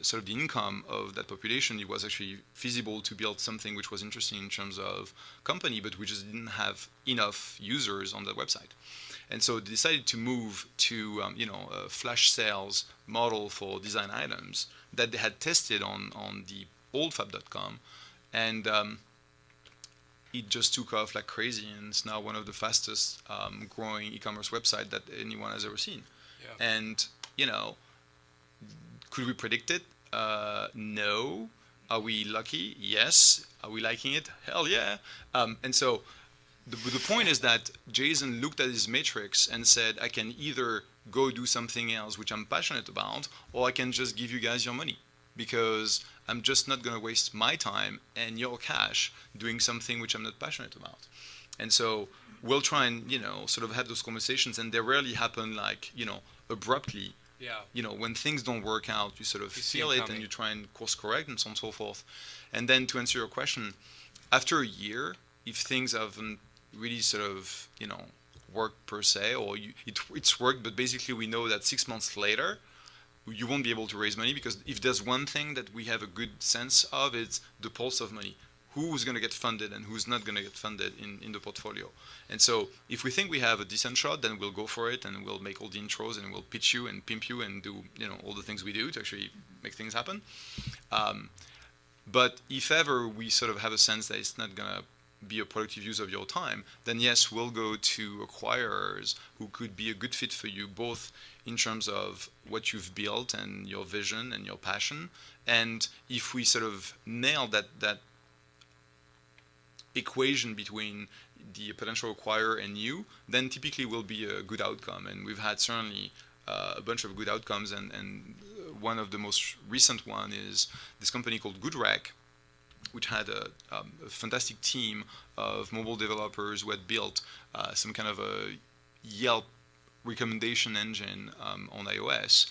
sort of the income of that population, it was actually feasible to build something which was interesting in terms of company, but we just didn't have enough users on that website. And so they decided to move to a flash sales model for design items that they had tested on the old fab.com, and it just took off like crazy, and it's now one of the fastest growing e-commerce website that anyone has ever seen. Yeah. And could we predict it? No. Are we lucky? Yes. Are we liking it? Hell yeah. And so the point is that Jason looked at his matrix and said, I can either go do something else which I'm passionate about, or I can just give you guys your money, because I'm just not going to waste my time and your cash doing something which I'm not passionate about. And so we'll try and sort of have those conversations, and they rarely happen like abruptly. Yeah. When things don't work out, you sort of feel it and you try and course correct and so on and so forth. And then to answer your question, after a year, if things haven't really sort of worked per se, or it's worked, but basically we know that 6 months later you won't be able to raise money, because if there's one thing that we have a good sense of, it's the pulse of money. Who's going to get funded and who's not going to get funded in the portfolio. And so if we think we have a decent shot, then we'll go for it, and we'll make all the intros, and we'll pitch you and pimp you and do all the things we do to actually make things happen. But if ever we sort of have a sense that it's not going to be a productive use of your time, then yes, we'll go to acquirers who could be a good fit for you, both in terms of what you've built and your vision and your passion. And if we sort of nail that equation between the potential acquirer and you, then typically will be a good outcome. And we've had certainly a bunch of good outcomes, and one of the most recent one is this company called GoodRec, which had a fantastic team of mobile developers who had built some kind of a Yelp recommendation engine on iOS,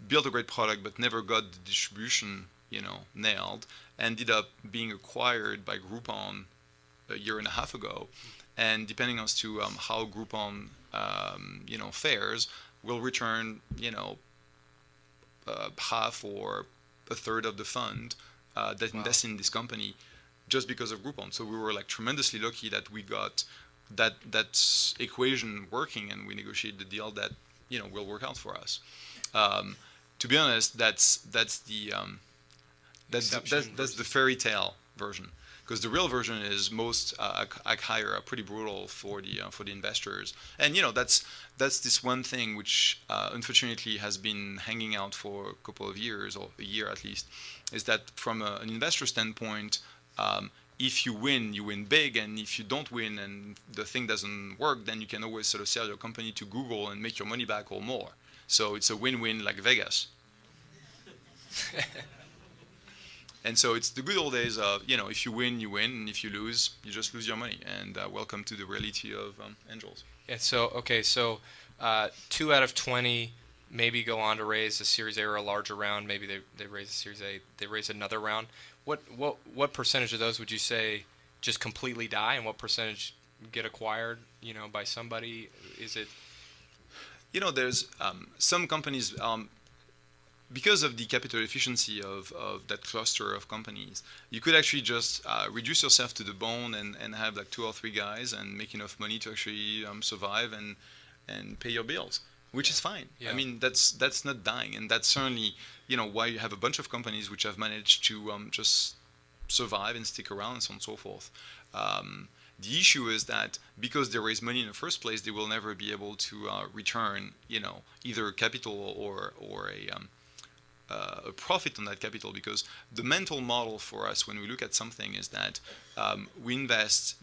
built a great product but never got the distribution, nailed, ended up being acquired by Groupon a year and a half ago. And depending as to how Groupon, fares, will return, half or a third of the fund that invested in this company just because of Groupon. So we were like tremendously lucky that we got that equation working, and we negotiated the deal that will work out for us. To be honest, that's the fairy tale version, because the real version is most hire are pretty brutal for the investors, and that's this one thing which unfortunately has been hanging out for a couple of years, or a year at least, is that from an investor standpoint, if you win big, and if you don't win and the thing doesn't work, then you can always sort of sell your company to Google and make your money back or more. So it's a win-win, like Vegas. And so it's the good old days of, if you win, and if you lose, you just lose your money. And welcome to the reality of angels. Yeah. So 2 out of 20 maybe go on to raise a Series A or a larger round. Maybe they raise a Series A, they raise another round. What percentage of those would you say just completely die, and what percentage get acquired, by somebody? Is it? There's some companies, because of the capital efficiency of that cluster of companies, you could actually just reduce yourself to the bone and have like 2 or 3 guys and make enough money to actually survive and pay your bills, which is fine. Yeah. I mean, that's not dying, and that's certainly why you have a bunch of companies which have managed to just survive and stick around, and so on and so forth. The issue is that because they raise money in the first place, they will never be able to return, either capital or a profit on that capital, because the mental model for us when we look at something is that we invest,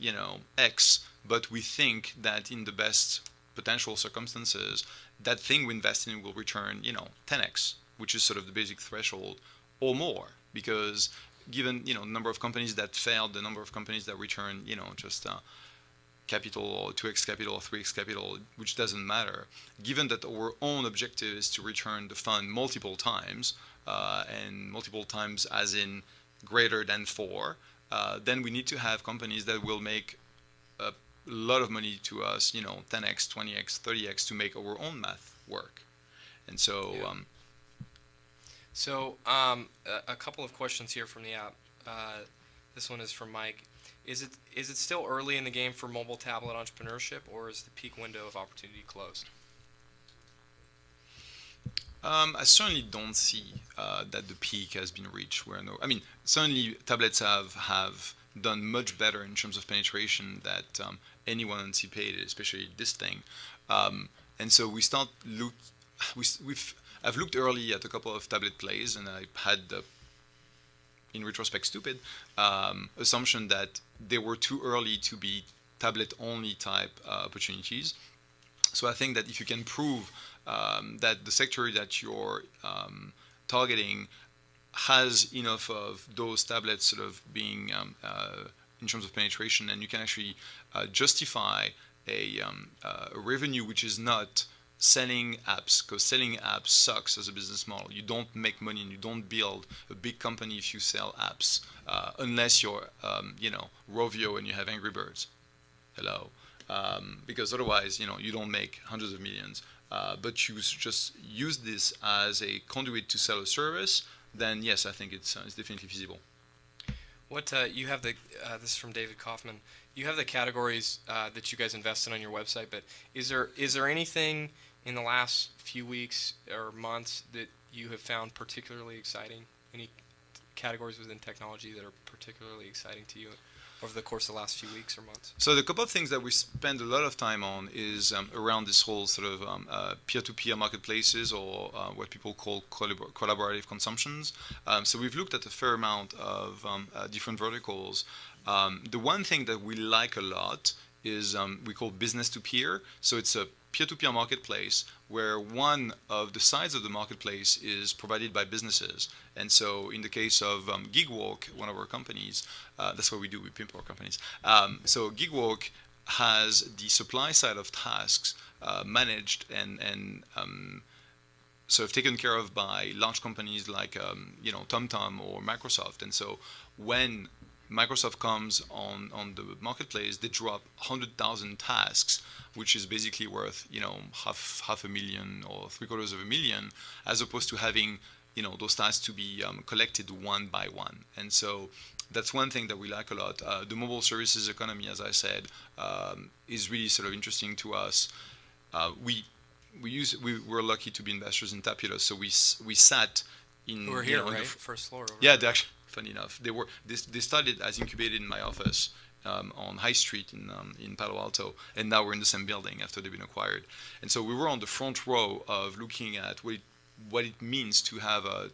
X, but we think that in the best potential circumstances, that thing we invest in will return, 10x, which is sort of the basic threshold or more, because given the number of companies that failed, the number of companies that return just capital or 2x capital or 3x capital, which doesn't matter, given that our own objective is to return the fund multiple times, and multiple times as in greater than 4, then we need to have companies that will make a lot of money to us, 10x, 20x, 30x, to make our own math work. And so a couple of questions here from the app. This one is from Mike. Is it still early in the game for mobile tablet entrepreneurship, or is the peak window of opportunity closed? I certainly don't see that the peak has been reached. Certainly tablets have done much better in terms of penetration that anyone anticipated, especially this thing. And so I've looked early at a couple of tablet plays, and I had the, in retrospect, stupid assumption that they were too early to be tablet-only type opportunities. So I think that if you can prove that the sector that you're targeting has enough of those tablets sort of being in terms of penetration, and you can actually justify a revenue which is not selling apps, because selling apps sucks as a business model. You don't make money and you don't build a big company if you sell apps, unless you're, Rovio and you have Angry Birds. Hello. Because otherwise, you don't make hundreds of millions. But you just use this as a conduit to sell a service, then yes, I think it's definitely feasible. What you have this is from David Kaufman. You have the categories that you guys invest in on your website, but is there anything in the last few weeks or months that you have found particularly exciting? Any categories within technology that are particularly exciting to you over the course of the last few weeks or months? So the couple of things that we spend a lot of time on is around this whole sort of peer-to-peer marketplaces, or what people call collaborative consumptions. So we've looked at a fair amount of different verticals. The one thing that we like a lot is we call business to peer. So it's a peer-to-peer marketplace where one of the sides of the marketplace is provided by businesses. And so in the case of Gigwalk, one of our companies, that's what we do, we pimp our companies. So Gigwalk has the supply side of tasks managed and sort of taken care of by large companies like TomTom or Microsoft. And so when Microsoft comes on the marketplace, they drop 100,000 tasks, which is basically worth half a million or $750,000, as opposed to having those tasks to be collected one by one. And so that's one thing that we like a lot. The mobile services economy, as I said, is really sort of interesting to us. We were lucky to be investors in Tapulous, so we sat in. We're here, right? First floor. Yeah, they actually. Funny enough, they started as incubated in my office on High Street in Palo Alto, and now we're in the same building after they've been acquired. And so we were on the front row of looking at what it means to have a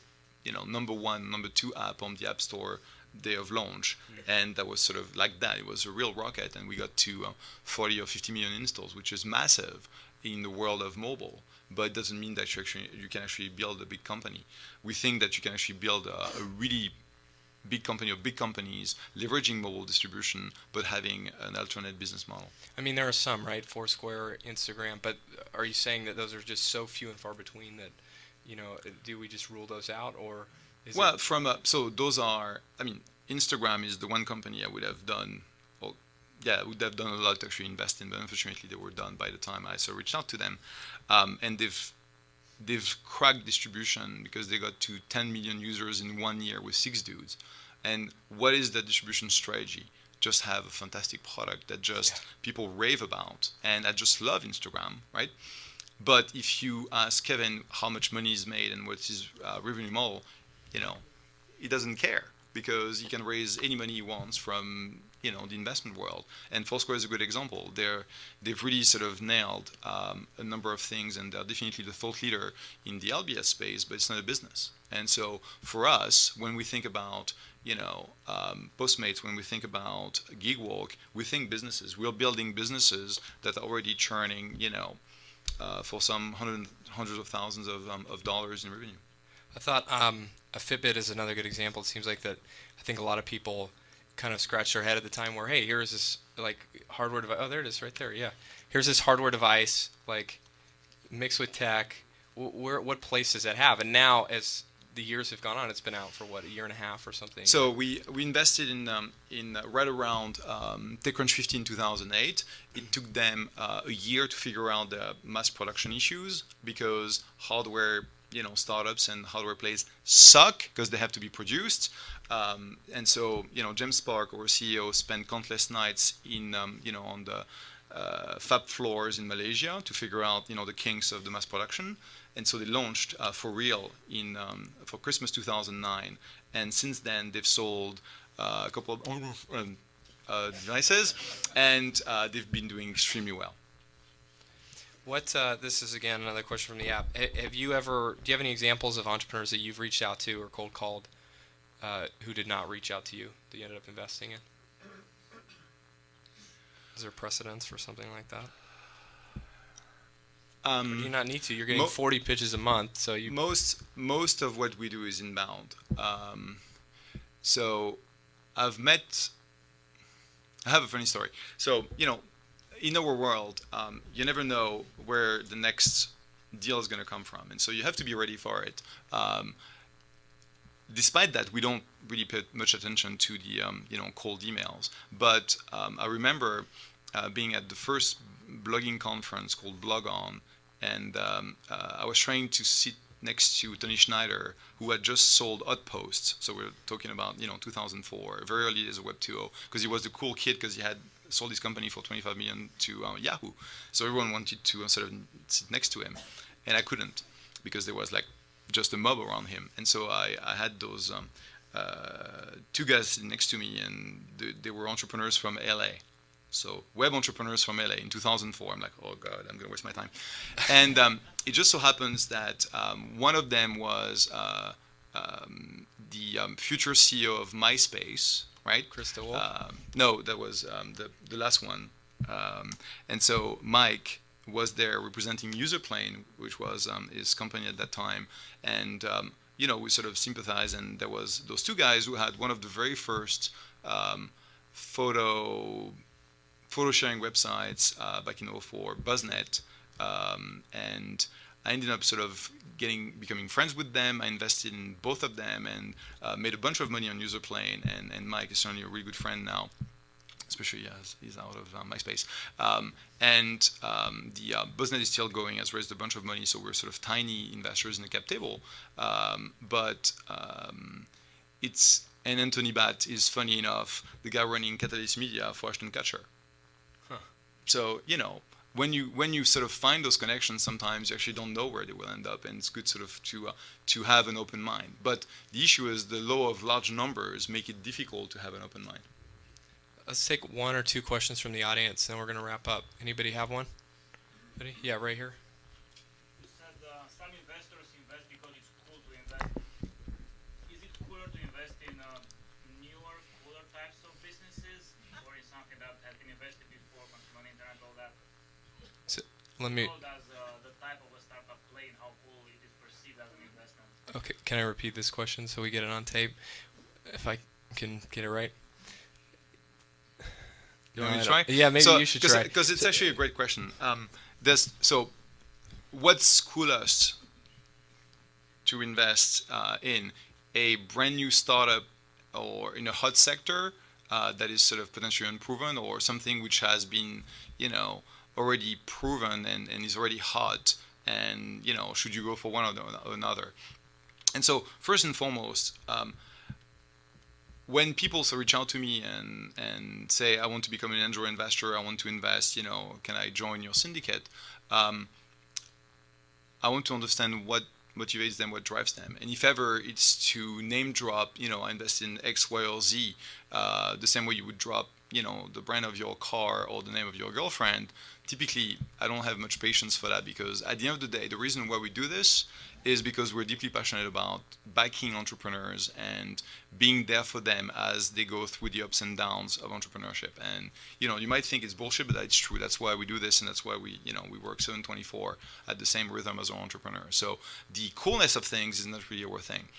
number one, number two app on the App Store day of launch, and that was sort of like that. It was a real rocket, and we got to 40 or 50 million installs, which is massive in the world of mobile. But it doesn't mean that you can actually build a big company. We think that you can actually build a really big company or big companies leveraging mobile distribution, but having an alternate business model. I mean, there are some, right? Foursquare, Instagram, but are you saying that those are just so few and far between that, do we just rule those out, or is well, so those are, I mean, Instagram is the one company I would have done, I would have done a lot to actually invest in, but unfortunately they were done by the time I reached out to them. And they've cracked distribution because they got to 10 million users in 1 year with 6 dudes. And what is the distribution strategy? Just have a fantastic product that people rave about. And I just love Instagram, right? But if you ask Kevin how much money is made and what's his revenue model, he doesn't care because he can raise any money he wants from the investment world. And Foursquare is a good example. They've really sort of nailed a number of things, and they're definitely the thought leader in the LBS space, but it's not a business. And so for us, when we think about Postmates, when we think about Gigwalk, we think businesses. We're building businesses that are already churning, for some hundreds of thousands of dollars in revenue. I thought a Fitbit is another good example. It seems like that. I think a lot of people kind of scratched their head at the time where, hey, here's this like hardware device. Oh, there it is right there. Yeah. Here's this hardware device, like mixed with tech. What place does that have? And now, as the years have gone on, it's been out for what, a year and a half or something. So we invested in right around TechCrunch 15 2008. It took them a year to figure out the mass production issues because hardware startups and hardware plays suck because they have to be produced. And so, James Park, our CEO, spent countless nights on the fab floors in Malaysia to figure out, the kinks of the mass production. And so they launched for real for Christmas 2009. And since then, they've sold a couple of devices, and they've been doing extremely well. This is again another question from the app. Do you have any examples of entrepreneurs that you've reached out to or cold called who did not reach out to you that you ended up investing in? Is there precedence for something like that? Or do you not need to? You're getting 40 pitches a month, so you. Most of what we do is inbound. So I have a funny story. So in our world, you never know where the next deal is going to come from, and so you have to be ready for it. Despite that, we don't really pay much attention to the cold emails. But I remember being at the first blogging conference called Blog On, and I was trying to sit next to Tony Schneider, who had just sold Outposts. So we're talking about 2004, very early days of Web 2.0, because he was the cool kid because he had sold his company for 25 million to Yahoo. So everyone wanted to sort of sit next to him, and I couldn't because there was like just a mob around him. And so I had those 2 guys sitting next to me, and they were entrepreneurs from LA. So web entrepreneurs from LA in 2004. I'm like, oh God, I'm going to waste my time. And it just so happens that one of them was the future CEO of MySpace, right? Krista Wolf? No, that was the last one. And so Mike was there representing Userplane, which was his company at that time, and we sort of sympathized. And there was those two guys who had one of the very first um, photo sharing websites back in '04, BuzzNet, and I ended up sort of becoming friends with them. I invested in both of them and made a bunch of money on Userplane. And Mike is certainly a really good friend now, especially as he's out of MySpace. The BuzzNet is still going, has raised a bunch of money, so we're sort of tiny investors in the cap table. But it's and Anthony Batt is, funny enough, the guy running Catalyst Media for Ashton Kutcher. Huh. So when you sort of find those connections, sometimes you actually don't know where they will end up, and it's good sort of to have an open mind. But the issue is the law of large numbers make it difficult to have an open mind. Let's take one or two questions from the audience, and we're going to wrap up. Anybody have one? Anybody? Yeah, right here. You said some investors invest because it's cool to invest. Is it cooler to invest in newer, cooler types of businesses, or in something that has been invested before, consumer internet, all that? Let me. How does the type of a startup play and how cool it is perceived as an investment? Okay, can I repeat this question so we get it on tape? If I can get it right. You want me to try? Yeah, maybe you should try. Because it's actually a great question. What's coolest to invest in? A brand new startup or in a hot sector that is sort of potentially unproven, or something which has been, already proven and is already hot, and, should you go for one or another? And so first and foremost, when people reach out to me and say, I want to become an angel investor, I want to invest, can I join your syndicate? I want to understand what motivates them, what drives them. And if ever it's to name drop, I invest in X, Y, or Z, the same way you would drop, the brand of your car or the name of your girlfriend, typically I don't have much patience for that, because at the end of the day, the reason why we do this is because we're deeply passionate about backing entrepreneurs and being there for them as they go through the ups and downs of entrepreneurship. And you might think it's bullshit, but it's true. That's why we do this, and that's why we work 7/24 at the same rhythm as our entrepreneurs. So the coolness of things is not really our thing.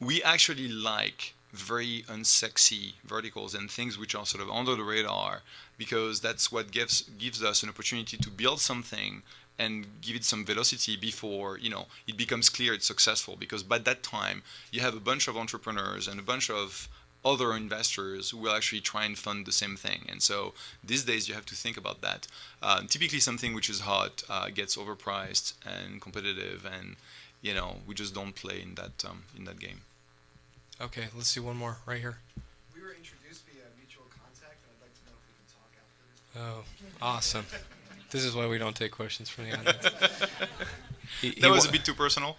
We actually like very unsexy verticals and things which are sort of under the radar, because that's what gives us an opportunity to build something and give it some velocity before it becomes clear it's successful. Because by that time you have a bunch of entrepreneurs and a bunch of other investors who will actually try and fund the same thing. And so these days you have to think about that. Typically something which is hot gets overpriced and competitive, and we just don't play in that game. Okay, let's do one more right here. We were introduced via mutual contact, and I'd like to know if we can talk after. Oh, awesome. This is why we don't take questions from the audience. That was a bit too personal.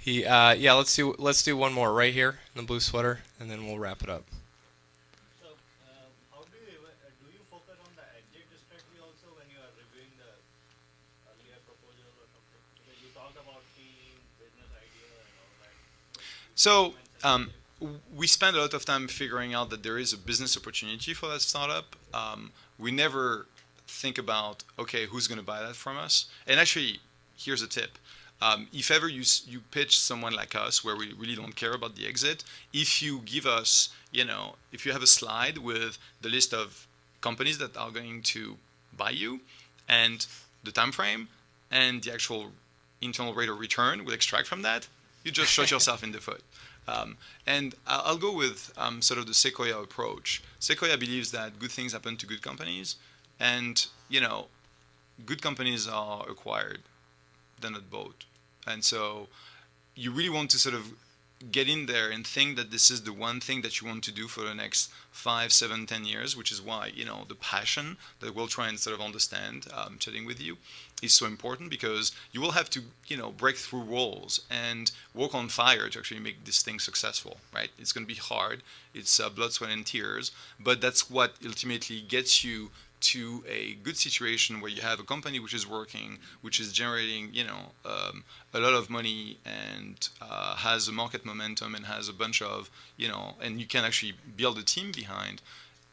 Yeah, let's do one more right here in the blue sweater, and then we'll wrap it up. So, how do you focus on the exit strategy also when you are reviewing the earlier proposal or something? Because you talked about team, business idea, and all that. So we spend a lot of time figuring out that there is a business opportunity for that startup. We never think about, okay, who's going to buy that from us? And actually, here's a tip. If ever you pitch someone like us, where we really don't care about the exit, if you give us, if you have a slide with the list of companies that are going to buy you, and the time frame, and the actual internal rate of return we'll extract from that, you just shot yourself in the foot. And I'll go with sort of the Sequoia approach. Sequoia believes that good things happen to good companies, and good companies are acquired, they're not bought. And so you really want to sort of get in there and think that this is the one thing that you want to do for the next 5, 7, 10 years, which is why the passion that we'll try and sort of understand chatting with you is so important, because you will have to break through walls and work on fire to actually make this thing successful, right? It's going to be hard. It's blood, sweat, and tears, but that's what ultimately gets you to a good situation where you have a company which is working, which is generating a lot of money, and has a market momentum, and has a bunch of and you can actually build a team behind.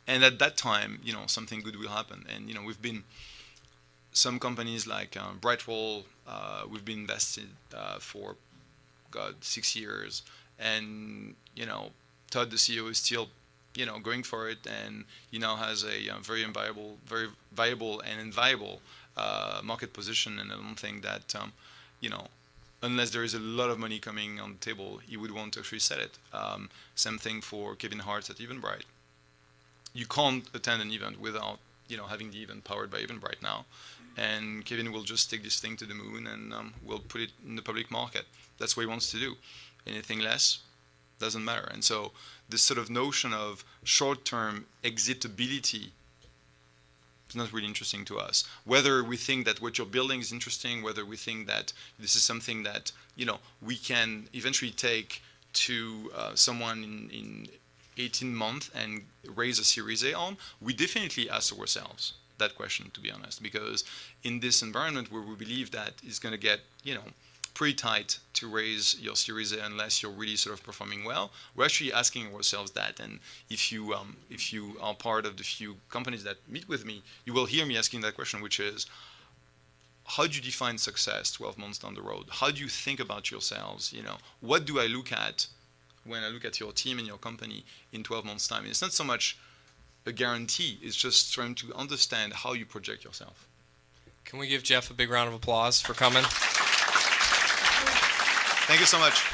And at that time, something good will happen. And we've been some companies like Brightwall. We've been invested for 6 years, and Todd, the CEO, is still going for it, and he now has a very viable and inviable market position. And I don't think that unless there is a lot of money coming on the table, he would want to actually sell it. Same thing for Kevin Hart at Eventbrite. You can't attend an event without having the event powered by Eventbrite now, and Kevin will just take this thing to the moon and will put it in the public market. That's what he wants to do. Anything less doesn't matter. And so this sort of notion of short-term exitability is not really interesting to us. Whether we think that what you're building is interesting, whether we think that this is something that we can eventually take to someone in 18 months and raise a Series A on, we definitely ask ourselves that question, to be honest, because in this environment where we believe that it's going to get pretty tight to raise your Series A unless you're really sort of performing well, we're actually asking ourselves that. And if you are part of the few companies that meet with me, you will hear me asking that question, which is, how do you define success 12 months down the road? How do you think about yourselves? What do I look at when I look at your team and your company in 12 months' time? And it's not so much a guarantee, it's just trying to understand how you project yourself. Can we give Jeff a big round of applause for coming? Thank you so much.